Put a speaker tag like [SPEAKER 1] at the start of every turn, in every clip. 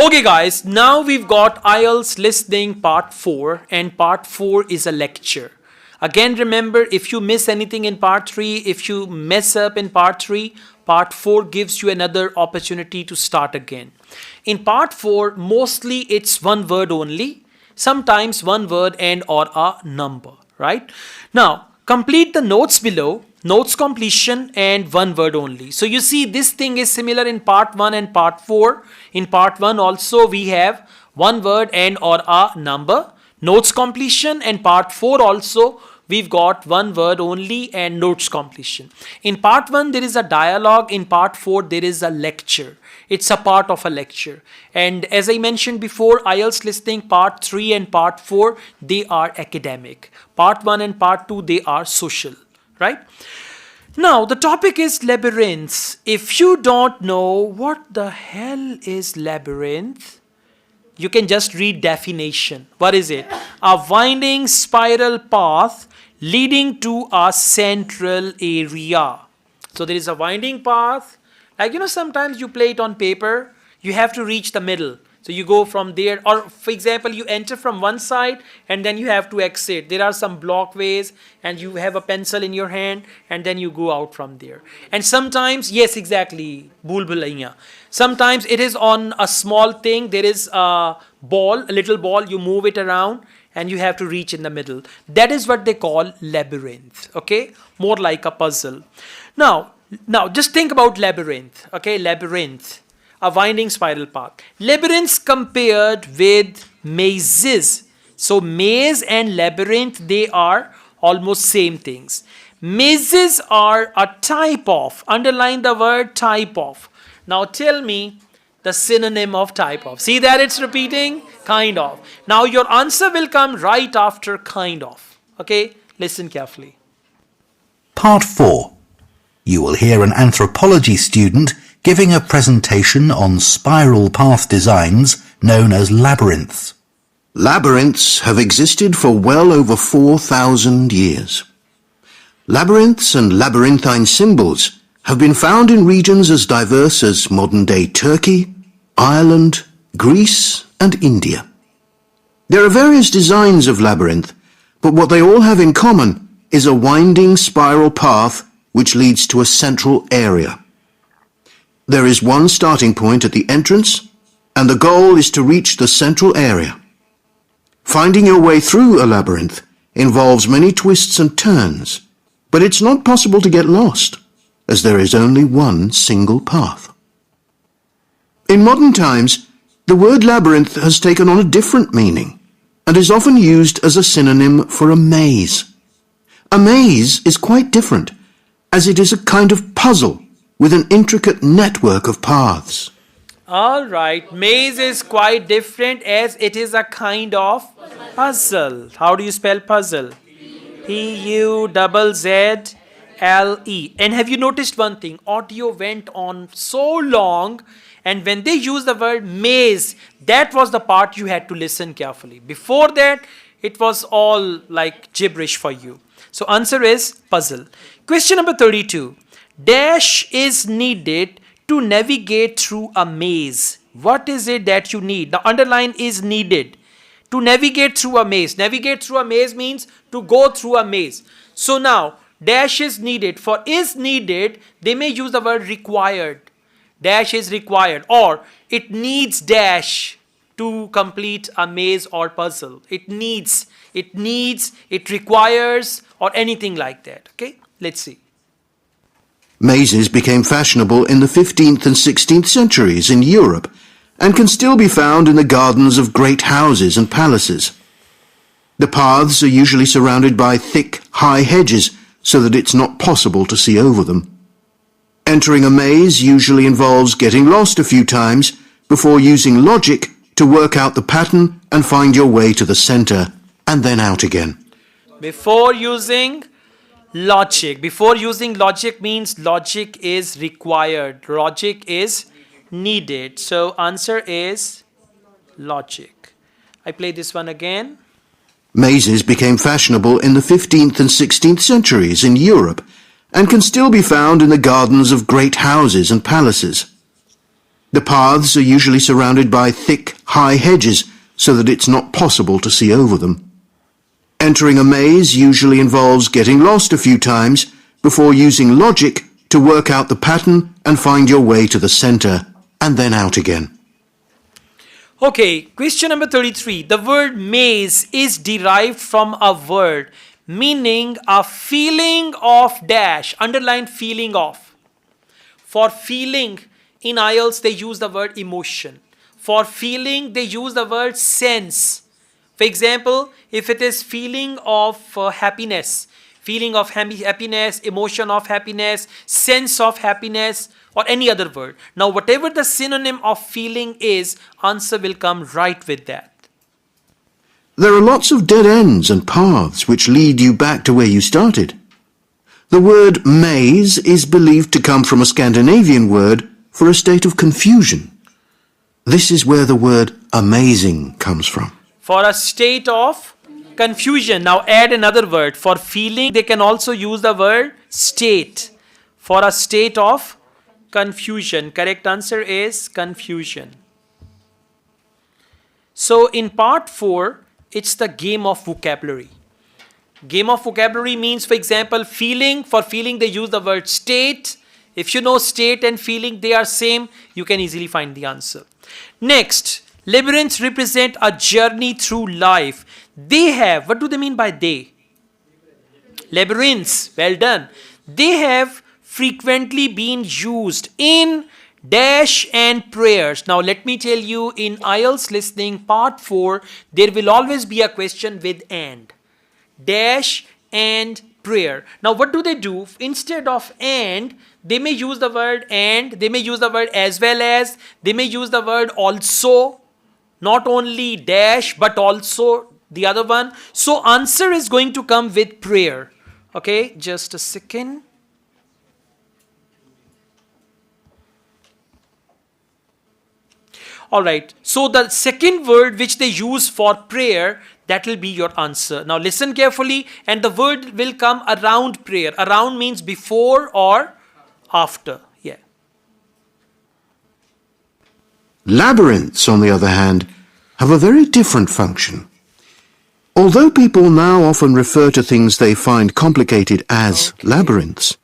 [SPEAKER 1] Okay guys, now we've got IELTS listening part 4 and part 4 is a lecture. Again remember, if you miss anything in part 3, if you mess up in part 3, part 4 gives you another opportunity to start again. In part 4, mostly it's one word only, sometimes one word and or a number, right? Now, complete the notes below, notes completion and one word only. So you see this thing is similar in part 1 and part 4. In part 1 also we have one word and or a number, notes completion, and part 4 also we've got one word only and notes completion. In part 1 there is a dialogue, in part 4 there is a lecture. It's a part of a lecture. And as I mentioned before, IELTS listening part 3 and part 4, they are academic. Part 1 and part 2, they are social, right? Now, the topic is labyrinths. If you don't know what the hell is labyrinth, you can just read definition. What is it? A winding spiral path leading to a central area. So there is a winding path. Like, sometimes you play it on paper, you have to reach the middle. So you go from there, or for example, you enter from one side and then you have to exit. There are some blockways and you have a pencil in your hand and then you go out from there. And sometimes, yes, exactly, bhul bhulaiya. Sometimes it is on a small thing. There is a ball, a little ball, you move it around and you have to reach in the middle. That is what they call labyrinth, okay? More like a puzzle. Now just think about labyrinth, okay? Labyrinth. A winding spiral path. Labyrinths compared with mazes. So maze and labyrinth, they are almost same things. Mazes are a type of, underline the word type of. Now tell me the synonym of type of. See that it's repeating? Kind of. Now your answer will come right after kind of. Okay, listen carefully.
[SPEAKER 2] Part 4. You will hear an anthropology student giving a presentation on spiral path designs known as labyrinths.
[SPEAKER 3] Labyrinths have existed for well over 4,000 years. Labyrinths and labyrinthine symbols have been found in regions as diverse as modern-day Turkey, Ireland, Greece, and India. There are various designs of labyrinth, but what they all have in common is a winding spiral path which leads to a central area. There is one starting point at the entrance, and the goal is to reach the central area. Finding your way through a labyrinth involves many twists and turns, but it's not possible to get lost, as there is only one single path. In modern times, the word labyrinth has taken on a different meaning, and is often used as a synonym for a maze. A maze is quite different, as it is a kind of puzzle with an intricate network of paths.
[SPEAKER 1] Alright, maze is quite different as it is a kind of puzzle. How do you spell puzzle? P-U-Z-Z-L-E. And have you noticed one thing? Audio went on so long, and when they use the word maze, that was the part you had to listen carefully. Before that, it was all like gibberish for you. So answer is puzzle. Question number 32. Dash is needed to navigate through a maze. What is it that you need? The underline is needed to navigate through a maze. Navigate through a maze means to go through a maze. So now dash is needed. For is needed, they may use the word required. Dash is required, or it needs dash to complete a maze or puzzle. It needs, it requires, or anything like that. Okay, let's see.
[SPEAKER 3] Mazes became fashionable in the 15th and 16th centuries in Europe and can still be found in the gardens of great houses and palaces. The paths are usually surrounded by thick, high hedges so that it's not possible to see over them. Entering a maze usually involves getting lost a few times before using logic to work out the pattern and find your way to the center and then out again.
[SPEAKER 1] Before using logic. Before using logic means logic is required. Logic is needed. So answer is logic. I play this one again.
[SPEAKER 3] Mazes became fashionable in the 15th and 16th centuries in Europe and can still be found in the gardens of great houses and palaces. The paths are usually surrounded by thick, high hedges so that it's not possible to see over them. Entering a maze usually involves getting lost a few times before using logic to work out the pattern and find your way to the center and then out again.
[SPEAKER 1] Okay, question number 33. The word maze is derived from a word meaning a feeling of dash, underline feeling of. For feeling, in IELTS they use the word emotion. For feeling, they use the word sense. For example, if it is feeling of happiness, feeling of happiness, emotion of happiness, sense of happiness, or any other word. Now, whatever the synonym of feeling is, answer will come right with that.
[SPEAKER 3] There are lots of dead ends and paths which lead you back to where you started. The word maze is believed to come from a Scandinavian word for a state of confusion. This is where the word amazing comes from.
[SPEAKER 1] For a state of confusion. Now add another word. For feeling, they can also use the word state. For a state of confusion. Correct answer is confusion. So in part 4, it's the game of vocabulary. Game of vocabulary means, for example, feeling. For feeling, they use the word state. If you know state and feeling, they are same, you can easily find the answer. Next, labyrinths represent a journey through life. They have, what do they mean by they? Labyrinths, well done. They have frequently been used in dash and prayers. Now let me tell you, in IELTS listening part 4, there will always be a question with and. Dash and prayer. Now what do they do? Instead of and, they may use the word and, they may use the word as well as, they may use the word also, not only dash but also the other one. So answer is going to come with prayer. Okay, just a second. Alright, so the second word which they use for prayer, that will be your answer. Now listen carefully, and the word will come around prayer. Around means before or after. Yeah.
[SPEAKER 3] Labyrinths, on the other hand, have a very different function. Although people now often refer to things they find complicated as labyrinths,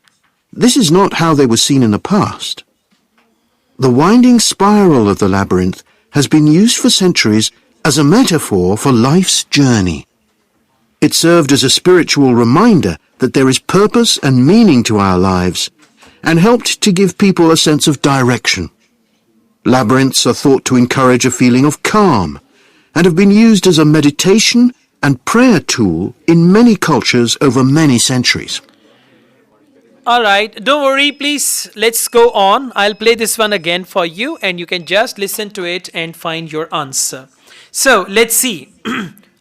[SPEAKER 3] this is not how they were seen in the past. The winding spiral of the labyrinth has been used for centuries as a metaphor for life's journey. It served as a spiritual reminder that there is purpose and meaning to our lives, and helped to give people a sense of direction. Labyrinths are thought to encourage a feeling of calm, and have been used as a meditation and prayer tool in many cultures over many centuries.
[SPEAKER 1] Alright, don't worry, please, let's go on. I'll play this one again for you and you can just listen to it and find your answer. So, let's see.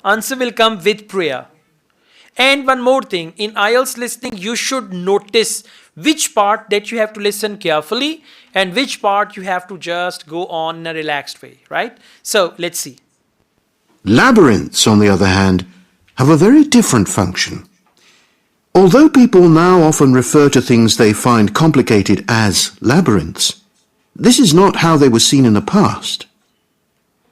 [SPEAKER 1] Answer will come with prayer. And one more thing, in IELTS listening, you should notice which part that you have to listen carefully and which part you have to just go on in a relaxed way, right? So, let's see.
[SPEAKER 3] Labyrinths, on the other hand, have a very different function. Although people now often refer to things they find complicated as labyrinths, this is not how they were seen in the past.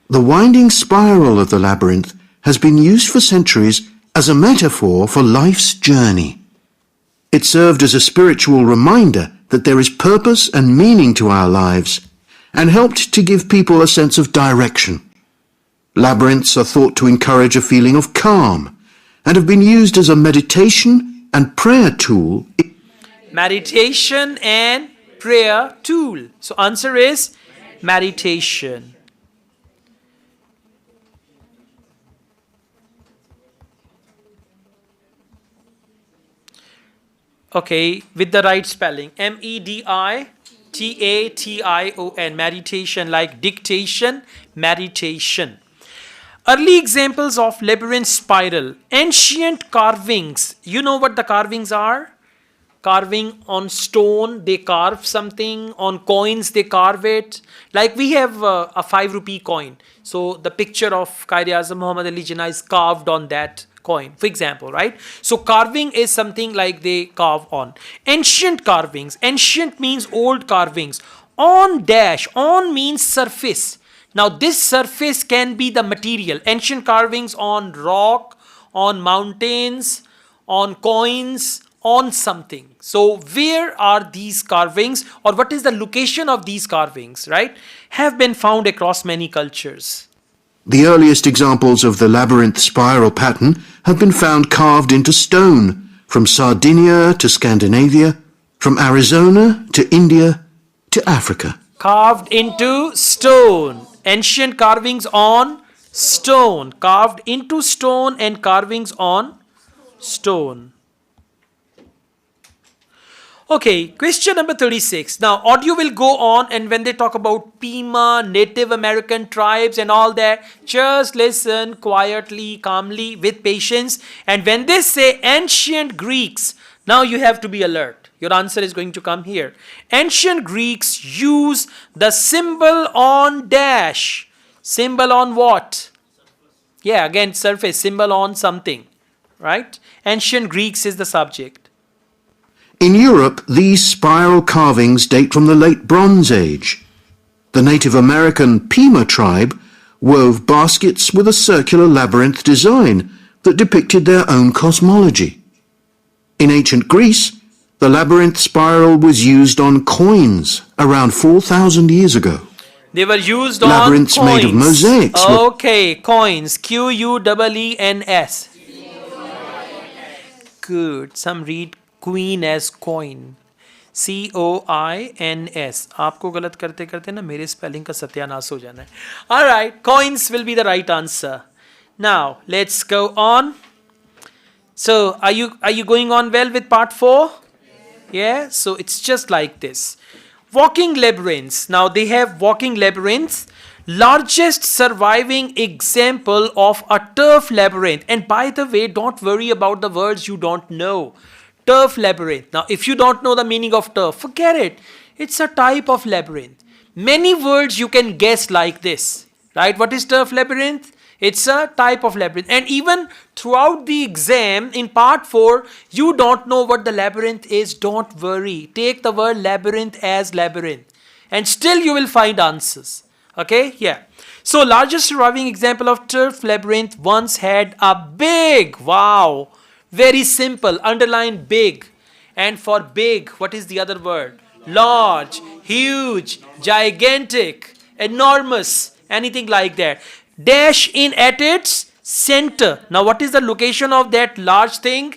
[SPEAKER 3] The winding spiral of the labyrinth has been used for centuries as a metaphor for life's journey. It served as a spiritual reminder that there is purpose and meaning to our lives, and helped to give people a sense of direction. Labyrinths are thought to encourage a feeling of calm, and have been used as a meditation and prayer tool.
[SPEAKER 1] Meditation and prayer tool. So answer is meditation. Okay, with the right spelling. meditation. Meditation, like dictation, meditation. Early examples of labyrinth spiral. Ancient carvings. You know what the carvings are? Carving on stone, they carve something. On coins, they carve it. Like we have a 5 rupee coin. So the picture of Quaid-e-Azam Muhammad Ali Jinnah is carved on that coin, for example, right? So carving is something like they carve on. Ancient carvings. Ancient means old carvings. On dash, on means surface. Now this surface can be the material. Ancient carvings on rock, on mountains, on coins, on something. So where are these carvings, or what is the location of these carvings, right? Have been found across many cultures.
[SPEAKER 3] The earliest examples of the labyrinth spiral pattern have been found carved into stone, from Sardinia to Scandinavia, from Arizona to India to Africa.
[SPEAKER 1] Carved into stone. Ancient carvings on stone. Carved into stone and carvings on stone. Okay, question number 36. Now, audio will go on, and when they talk about Pima, Native American tribes and all that, just listen quietly, calmly, with patience. And when they say ancient Greeks, now you have to be alert. Your answer is going to come here. Ancient Greeks use the symbol on dash. Symbol on what? Yeah, again, surface, symbol on something, right? Ancient Greeks is the subject.
[SPEAKER 3] In Europe, these spiral carvings date from the late Bronze Age. The Native American Pima tribe wove baskets with a circular labyrinth design that depicted their own cosmology. In ancient Greece, the labyrinth spiral was used on coins around 4,000 years ago.
[SPEAKER 1] They were used
[SPEAKER 3] Labyrinths
[SPEAKER 1] on coins.
[SPEAKER 3] made of mosaics.
[SPEAKER 1] Okay, coins. Queens. Good. Some read queen as coin. COINS. आपको गलत करते करते ना मेरे spelling का सत्यानाश हो जाना है. All right, coins will be the right answer. Now let's go on. So are you going on well with part 4? Yeah. So it's just like this. Walking labyrinths. Now they have walking labyrinths. Largest surviving example of a turf labyrinth. And by the way, don't worry about the words you don't know. Turf labyrinth. Now, if you don't know the meaning of turf, forget it. It's a type of labyrinth. Many words you can guess like this, right? What is turf labyrinth? It's a type of labyrinth. And even throughout the exam in part 4, you don't know what the labyrinth is. Don't worry. Take the word labyrinth as labyrinth. And still you will find answers. Okay? Yeah. So, largest surviving example of turf labyrinth once had a big, wow, very simple, underline big. And for big, what is the other word? Large, huge, gigantic, enormous, anything like that. Dash in at its center. Now what is the location of that large thing?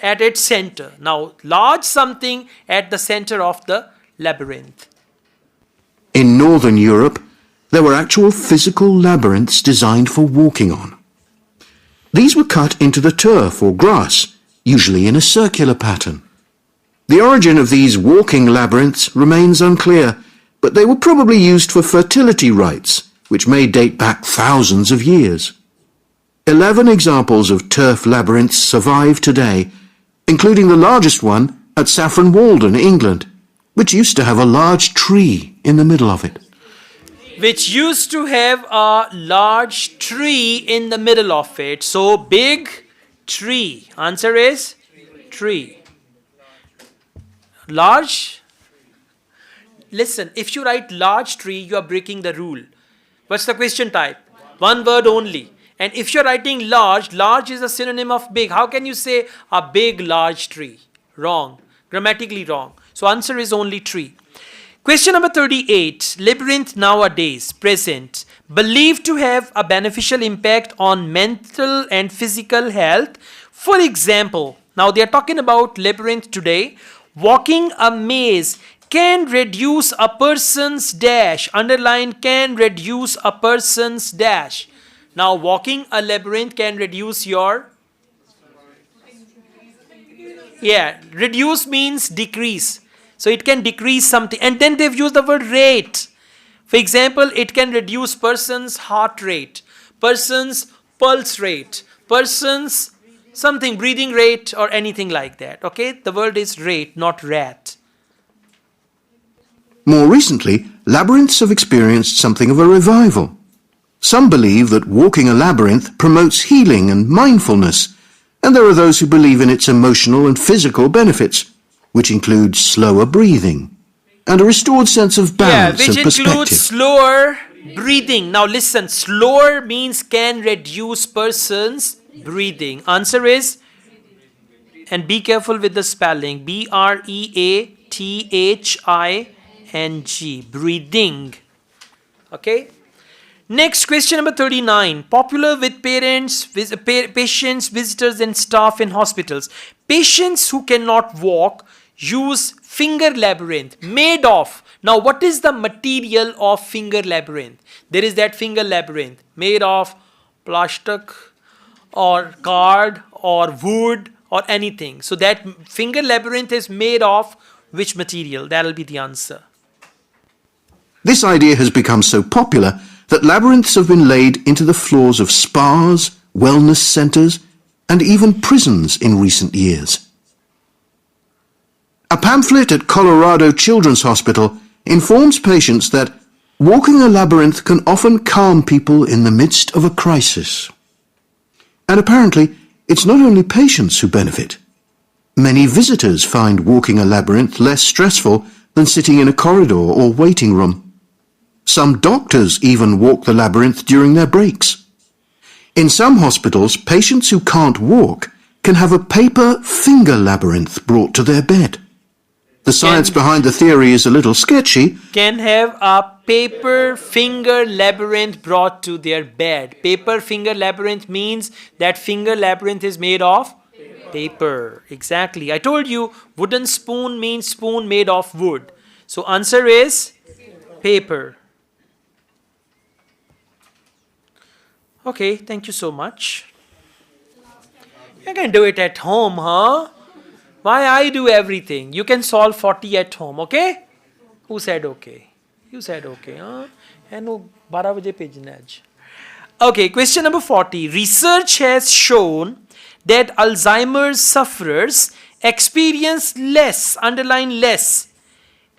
[SPEAKER 1] At its center. Now large something at the center of the labyrinth.
[SPEAKER 3] In Northern Europe, there were actual physical labyrinths designed for walking on. These were cut into the turf or grass, usually in a circular pattern. The origin of these walking labyrinths remains unclear, but they were probably used for fertility rites, which may date back thousands of years. 11 examples of turf labyrinths survive today, including the largest one at Saffron Walden, England, which used to have a large tree in the middle of it.
[SPEAKER 1] Which used to have a large tree in the middle of it. So big tree. Answer is tree. Large. Listen, if you write large tree, you are breaking the rule. What's the question type? One word only. And if you're writing large, large is a synonym of big. How can you say a big large tree? Wrong. Grammatically wrong. So answer is only tree. Question number 38. Labyrinth nowadays, present, believed to have a beneficial impact on mental and physical health. For example, now they are talking about labyrinth today. Walking a maze can reduce a person's dash. Underline can reduce a person's dash. Now walking a labyrinth can reduce your... Yeah, reduce means decrease. So it can decrease something. And then they've used the word rate. For example, it can reduce person's heart rate, person's pulse rate, person's something breathing rate or anything like that. Okay, the word is rate, not rat.
[SPEAKER 3] More recently, labyrinths have experienced something of a revival. Some believe that walking a labyrinth promotes healing and mindfulness, and there are those who believe in its emotional and physical benefits, which include slower breathing and a restored sense of
[SPEAKER 1] Yeah,
[SPEAKER 3] balance
[SPEAKER 1] which
[SPEAKER 3] and
[SPEAKER 1] includes
[SPEAKER 3] perspective.
[SPEAKER 1] slower breathing. Now listen, slower means can reduce person's breathing. Answer is, and be careful with the spelling, breathing, breathing. Okay. Next, question number 39. Popular with parents, patients, visitors and staff in hospitals. Patients who cannot walk use finger labyrinth made of. Now, what is the material of finger labyrinth? There is that finger labyrinth made of plastic or card or wood or anything. So that finger labyrinth is made of which material? That will be the answer.
[SPEAKER 3] This idea has become so popular that labyrinths have been laid into the floors of spas, wellness centres, and even prisons in recent years. A pamphlet at Colorado Children's Hospital informs patients that walking a labyrinth can often calm people in the midst of a crisis. And apparently, it's not only patients who benefit. Many visitors find walking a labyrinth less stressful than sitting in a corridor or waiting room. Some doctors even walk the labyrinth during their breaks. In some hospitals, patients who can't walk can have a paper finger labyrinth brought to their bed. The science behind the theory is a little sketchy.
[SPEAKER 1] Can have a paper finger labyrinth brought to their bed. Paper finger labyrinth means that finger labyrinth is made of paper. Exactly. I told you wooden spoon means spoon made of wood. So answer is paper. Okay, thank you so much. You can do it at home, huh? Why I do everything? You can solve 40 at home, okay? Who said okay? You said okay, huh? And 12 baje pejna aaj. Okay, question number 40. Research has shown that Alzheimer's sufferers experience less, underline less.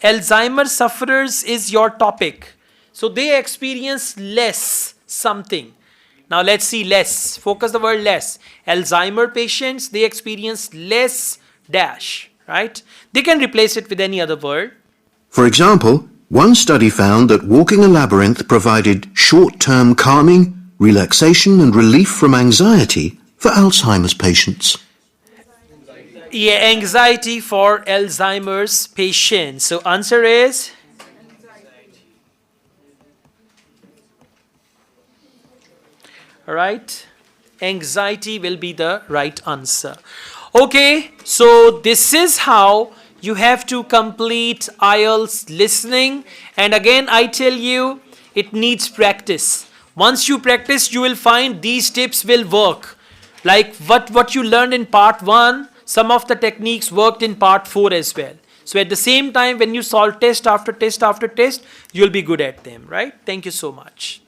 [SPEAKER 1] Alzheimer's sufferers is your topic. So they experience less something. Now let's see less. Focus the word less. Alzheimer patients, they experience less dash, right? They can replace it with any other word.
[SPEAKER 3] For example, one study found that walking a labyrinth provided short-term calming, relaxation and relief from anxiety for Alzheimer's patients.
[SPEAKER 1] Yeah, anxiety for Alzheimer's patients. So answer is right? Anxiety will be the right answer. Okay, so this is how you have to complete IELTS listening. And again, I tell you, it needs practice. Once you practice, you will find these tips will work. Like what you learned in part 1, some of the techniques worked in part 4 as well. So at the same time, when you solve test after test after test, you'll be good at them, right? Thank you so much.